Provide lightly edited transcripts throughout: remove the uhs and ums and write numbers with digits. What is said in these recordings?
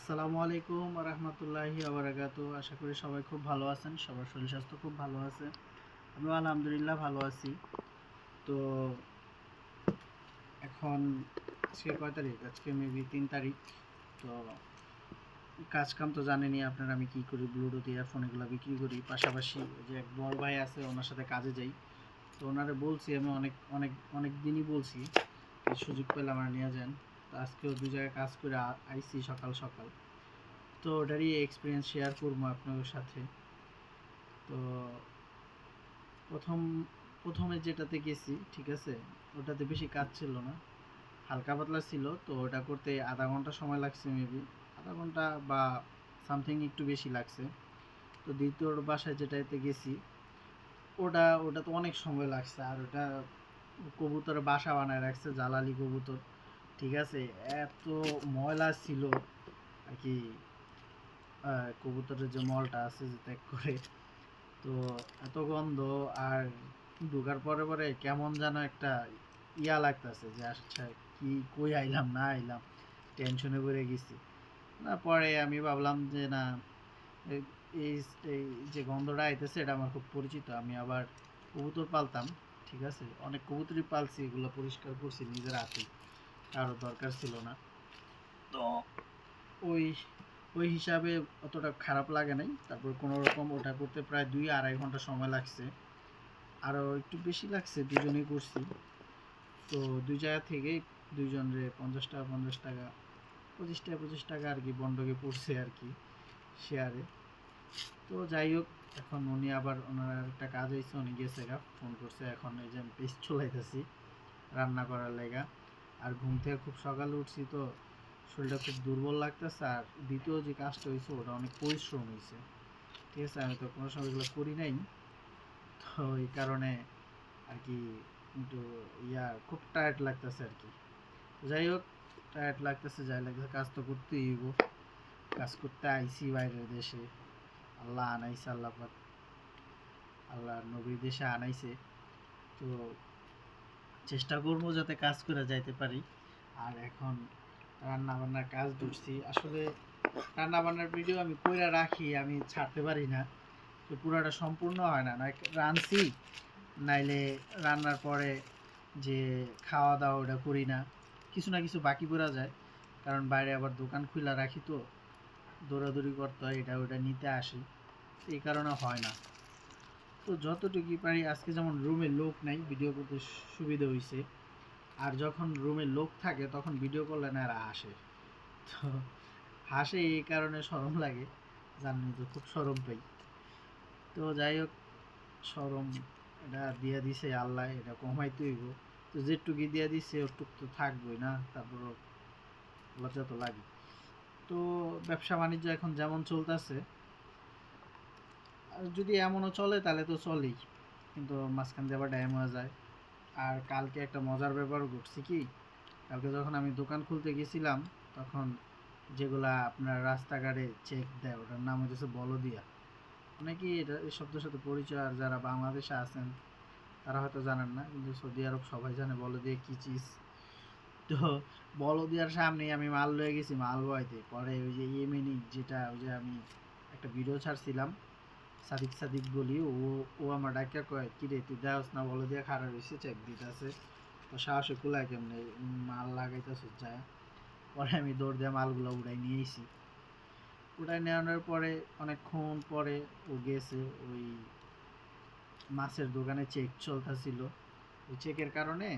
আসসালামু আলাইকুম রহমতুল্লাহি আবরাকাতু। আশা করি সবাই খুব ভালো আছেন, সবার শরীর স্বাস্থ্য খুব ভালো আছে। আমিও আলহামদুলিল্লাহ ভালো আছি। তো এখন আজকে কয় তারিখ? আজকে মেবি 3 তারিখ। তো কাজ কাম তো জানেনই আপনারা, আমি কী করি, ব্লুটুথ ইয়ারফোন এগুলো বিক্রি করি। পাশাপাশি যে এক বড় ভাই আছে, ওনার সাথে কাজে যাই। তো ওনারে বলছি, আমি অনেক অনেক অনেক দিনই বলছি সুযোগ পেলে আমার নিয়ে যান। তো আজকেও 2 জায়গায় কাজ করে আইছি সকাল সকাল। তো ওটারই এক্সপিরিয়েন্স শেয়ার করবো আপনাদের সাথে। তো প্রথম প্রথমে যেটাতে গেছি, ঠিক আছে, ওটাতে বেশি কাজ ছিল না, হালকা পাতলা ছিল। তো ওটা করতে আধা ঘন্টা সময় লাগছে, মেবি আধা ঘন্টা বা সামথিং একটু বেশি লাগছে। তো দ্বিতীয় বাসায় যেটাতে গেছি, ওটা তো অনেক সময় লাগছে। আর ওটা কবুতরের বাসা বানায় রাখছে, জালালি কবুতর, ঠিক আছে। এত ময়লা ছিল আর কি, কবুতরের যে মলটা আছে যে ত্যাগ করে, তো এত গন্ধ। আর ঢোকার পরে পরে কেমন যেন একটা ইয়া লাগতেছে যে আচ্ছা কি কই আইলাম না আইলাম, টেনশনে পড়ে গেছি। না, পরে আমি ভাবলাম যে না, এই এই এই যে গন্ধটা আইতেছে এটা আমার খুব পরিচিত। আমি আবার কবুতর পালতাম, ঠিক আছে, অনেক কবুতরই পালছি, এগুলো পরিষ্কার করছি নিজের হাতেই, কারো দরকার ছিল না। তো ওই ওই হিসাবে অতটা খারাপ লাগে নাই। তারপর কোনো রকম ওটা করতে প্রায় 2-2.5 ঘন্টা সময় লাগছে, আরও একটু বেশি লাগছে, দুজনেই করছি। তো দুই জায়গা থেকেই দুইজনের 50 টাকা 50 টাকা, 25 টাকা আর কি বন্ডকে পড়ছে আর কি, শেয়ারে। তো যাই হোক, এখন উনি আবার ওনার একটা কাজ হয়েছে, উনি গেছে গা, ফোন করছে। এখন এই যে আমি পেস্ট চলাইতেছি রান্না করার লেগা। আর ঘুম থেকে খুব সকালে উঠছি, তো শরীরটা খুব দুর্বল লাগতেছে। আর দ্বিতীয় যে কাজটা হয়েছে ওটা অনেক পরিশ্রম হয়েছে, ঠিক আছে। আমি তো কোনো সময় এগুলো করি নাই, তো এই কারণে আর কি একটু খুব টায়ার্ড লাগতেছে আর কি। যাই হোক, টায়ার্ড লাগতেছে যাই লাগতেছে, কাজ তো করতেই হইব। কাজ করতে আইছি বাইরের দেশে, আল্লাহ আনাইছে, আল্লাহ পাক, আল্লাহ নবীর দেশে আনাইছে। তো চেষ্টা করবো যাতে কাজ করে যাইতে পারি। আর এখন রান্না বান্নার কাজ ধরছি। আসলে রান্না বান্নার ভিডিও আমি কইরা রাখি, আমি ছাড়তে পারি না, তো পুরোটা সম্পূর্ণ হয় না। নয় রাঁধছি, নাইলে রান্নার পরে যে খাওয়া দাওয়া ওটা করি না, কিছু না কিছু বাকি পড়া যায়। কারণ বাইরে আবার দোকান খুলে রাখি, তো দৌড়াদৌড়ি করতে হয়, এটা ওটা নিতে আসি, এই কারণে হয় না। তো যতটুকুই পারি, আজকে যেমন রুমে লোক নাই, ভিডিও করতে সুবিধা হয়েছে। আর যখন রুমে লোক থাকে তখন ভিডিও করলে না এরা হাসে, তো হাসে এই কারণে শরম লাগে, জানি তো খুব শরম পাই। তো যাই হোক, শরম এটা দিয়া দিছে আল্লাহ, এটা কমাইতে হইব। তো যেটুকি দিয়া দিছে ওটুক তো থাকবোই না, তারপর লজ্জা তো লাগে। তো ব্যবসা বাণিজ্য এখন যেমন চলতেছে, আর যদি এমনও চলে তাহলে তো চলেই, কিন্তু মাঝখান দিয়ে আবার ড্যাম হয়ে যায়। আর কালকে একটা মজার ব্যাপার ঘটছে কি, কালকে যখন আমি দোকান খুলতে গেছিলাম, তখন যেগুলা আপনার রাস্তাঘাটে চেক দেয় ওটার নাম হচ্ছে বলদিয়া। অনেকেই এটা এই শব্দের সাথে পরিচয়, আর যারা বাংলাদেশে আছেন তারা হয়তো জানেন না, কিন্তু সৌদি আরব সবাই জানে বলদিয়া কী চিজ। তো বলদিয়ার সামনেই আমি মাল লয়ে গেছি মাল বইতে। পরে ওই যে ইয়েমেনি, যেটা ওই যে আমি একটা ভিডিও ছাড়ছিলাম, সাদিক সাদিক বলি, ও ও আমার ডাক্তার কয় কি রে তুই দেওস না, বলদিয়া খারাপ হয়েছে, চেক দিতেছে, তো সাহসে কুলায় কেমনে মাল লাগাইতেছ যায়। পরে আমি দৌড় দিয়ে মালগুলো উড়াই নিয়েছি। উড়াই নেওয়ানোর পরে অনেকক্ষণ পরে ও গেছে, ওই মাছের দোকানে চেক চলতেছিল, ওই চেকের কারণে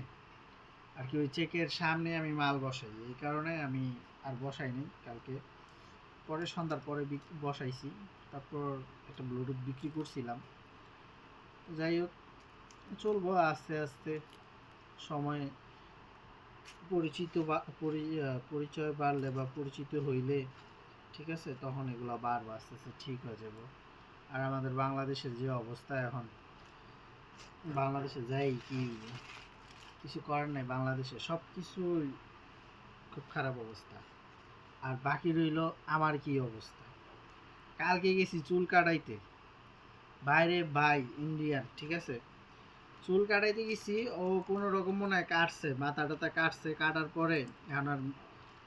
আর কি, ওই চেকের সামনে আমি মাল বসাই, এই কারণে আমি আর বসাইনি কালকে। পরে সন্ধ্যার পরে বসাইছি। তারপর একটা ব্লুটুথ বিক্রি করছিলাম। যাই হোক, চলবো আস্তে আস্তে, সময় পরিচিত বা পরিচয় বাড়লে বা পরিচিত হইলে, ঠিক আছে, তখন এগুলো বাড়বে, আস্তে আস্তে ঠিক হয়ে যাব। আর আমাদের বাংলাদেশের যে অবস্থা এখন, বাংলাদেশে যাই কি কিছু করার নাই, বাংলাদেশে সব কিছুই খুব খারাপ অবস্থা। আর বাকি রইল আমার কি অবস্থা। কালকে গেছি চুল কাটাইতে, বাইরে ভাই ইন্ডিয়ান, ঠিক আছে, চুল কাটাইতে গেছি, ও কোনো রকম মনে হয় কাটছে, মাথা টাথা কাটছে, কাটার পরে এখন আর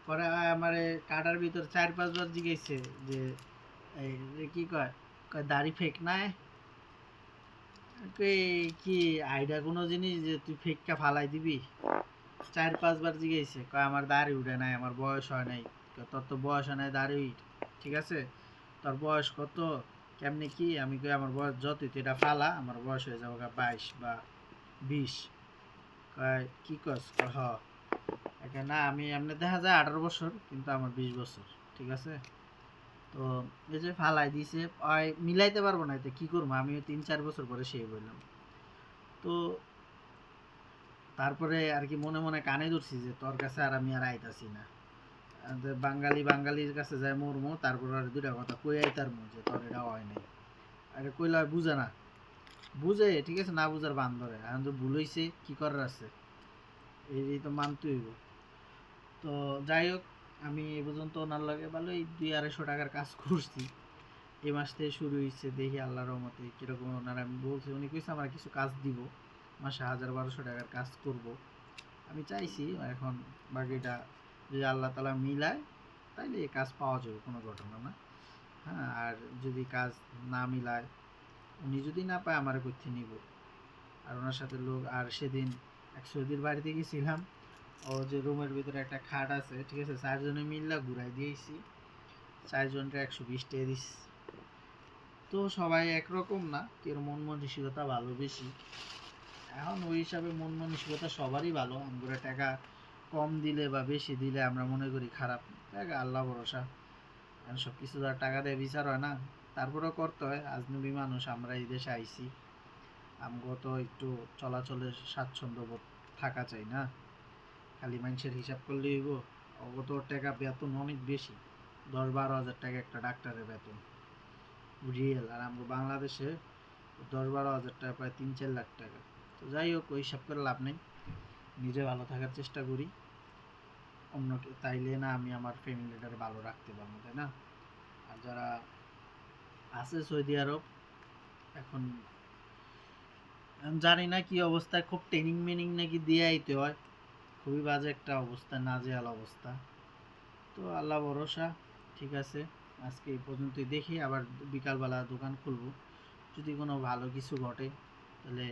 পরে আমারে কাটার ভিতর 4-5 বার জিজ্ঞাসছে যে এই যে কি কয়, কয় দাড়ি ফেক নাই। কই কি আইডা কোনো জিনিস যে তুই ফেককা ফালাই দিবি? 4-5 বার জিজ্ঞাসছে, কয় আমার দাড়ি উঠে নাই, আমার বয়স হয় নাই। কয় তোর তো বয়স হয় নাই দাড়ি উইঠ, ঠিক আছে? তোর বয়স কত, কেমনে কি? আমি কই আমার বয়স যতই তুই এটা ফালা, আমার বয়স হয়ে যাবে 22 বা 20। কয় কি কস? কয় হ। একে না আমি এমনি দেখা যায় 18 বছর, কিন্তু আমার 20 বছর, ঠিক আছে? তো এই যে ফালাই দিছে, ওই মিলাইতে পারবো না, এতে কি করবো? আমিও 3-4 বছর পরে সেই বললাম। তো তারপরে আর কি মনে মনে কানে ধরছি যে তোর কাছে আর আমি আর আইতাছি না। বাঙালির কাছে যায় মরমো, তারপর আর দুইটা কথা কই আইতারমু যে তোর এটা হয় নাই। আরে কইলা বুঝে না, বুঝে ঠিক আছে, না বুঝার বান ধরে। এখন তো ভুল হইছে, কি করার আছে? এই তো মানতে হইব। তো যাই হোক, আমি এ পর্যন্ত ওনার লগে ভালো এই 200-250 টাকার কাজ করছি। এই মাস থেকে শুরু হয়েছে, দেখি আল্লাহর রহমতে কিরকম। ওনারা আমি বলছি, উনি কইছে আমার কিছু কাজ দিব, মাসে 1000-1200 টাকার কাজ করব। আমি চাইছি এখন বাকিটা যদি আল্লাহ তালা মিলায়, তাইলে এই কাজ পাওয়া যাবে, কোনো ঘটনা না। হ্যাঁ, আর যদি কাজ না মিলায়, উনি যদি না পায় আমার করতে নিব। আর ওনার সাথে লোক, আর সেদিন এক সৌদির বাড়িতে গেছিলাম, ও যে রুমের ভিতরে একটা খাট আছে, ঠিক আছে, 4 জনে মিল্লা ঘুরাই দিয়েছি, 4 জনটা 120 টাকা দিছি। তো সবাই একরকম না, কেউ মন মানসিকতা ভালো বেশি। এখন ওই হিসাবে মন মানসিকতা সবারই ভালো। আমরা টাকা কম দিলে বা বেশি দিলে আমরা মনে করি খারাপ, টাকা আল্লাহ ভরসা। এখন সব কিছু আর টাকা দিয়ে বিচার হয় না, তারপরেও করতে হয়। আজনবী মানুষ আমরা, এই দেশে আইছি, আমগো তো একটু চলাচলের স্বাচ্ছন্দ্য বোধ থাকা চাই না? খালি মানুষের হিসাব করলে হইব? অগত টাকা বেতন অনেক বেশি, 10-12 হাজার টাকা একটা ডাক্তারের বেতন রিয়েল। আর আমরা বাংলাদেশে 10-12 হাজার টাকা প্রায় 3-4 লাখ টাকা। তো যাই হোক, ওই হিসাব করে লাভ নেই, নিজে ভালো থাকার চেষ্টা করি। অন্যকে তাইলে না আমি আমার ফ্যামিলিটার ভালো রাখতে পারবো, তাই না? আর যারা আছে সৌদি আরব, এখন জানি না কি অবস্থা, খুব ট্রেনিং মেনিং নাকি দিয়ে আইতে হয়, খুবই বাজে একটা অবস্থা, নাজেহাল অবস্থা। তো আল্লাহ ভরসা, ঠিক আছে। আজকে এই পর্যন্তই, দেখি আবার বিকালবেলা দোকান খুলবো, যদি কোনো ভালো কিছু ঘটে তাহলে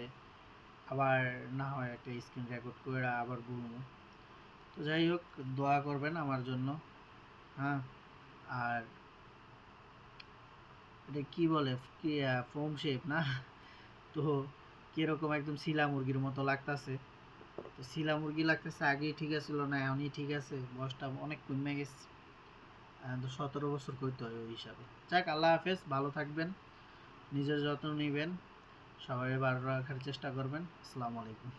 আবার না হয় একটা স্ক্রিন রেকর্ড করে আবার বলবো। তো যাই হোক, দোয়া করবেন আমার জন্য। হ্যাঁ, আর এটা কি বলে, কি ফোম শেপ না? তো কিরকম একদম শিলা মুরগির মতো লাগতাছে। তো শিলা মুরগি লাগতেছে, আগেই ঠিক আছিল না, এখনই ঠিক আছে? বয়সটা অনেক কমে গেছে, তো 17 বছর করতে হয় ওই হিসাবে। যাক, আল্লাহ হাফেজ, ভালো থাকবেন, নিজের যত্ন নেবেন, সবাই ভালো রাখার চেষ্টা করবেন। আসসালামু আলাইকুম।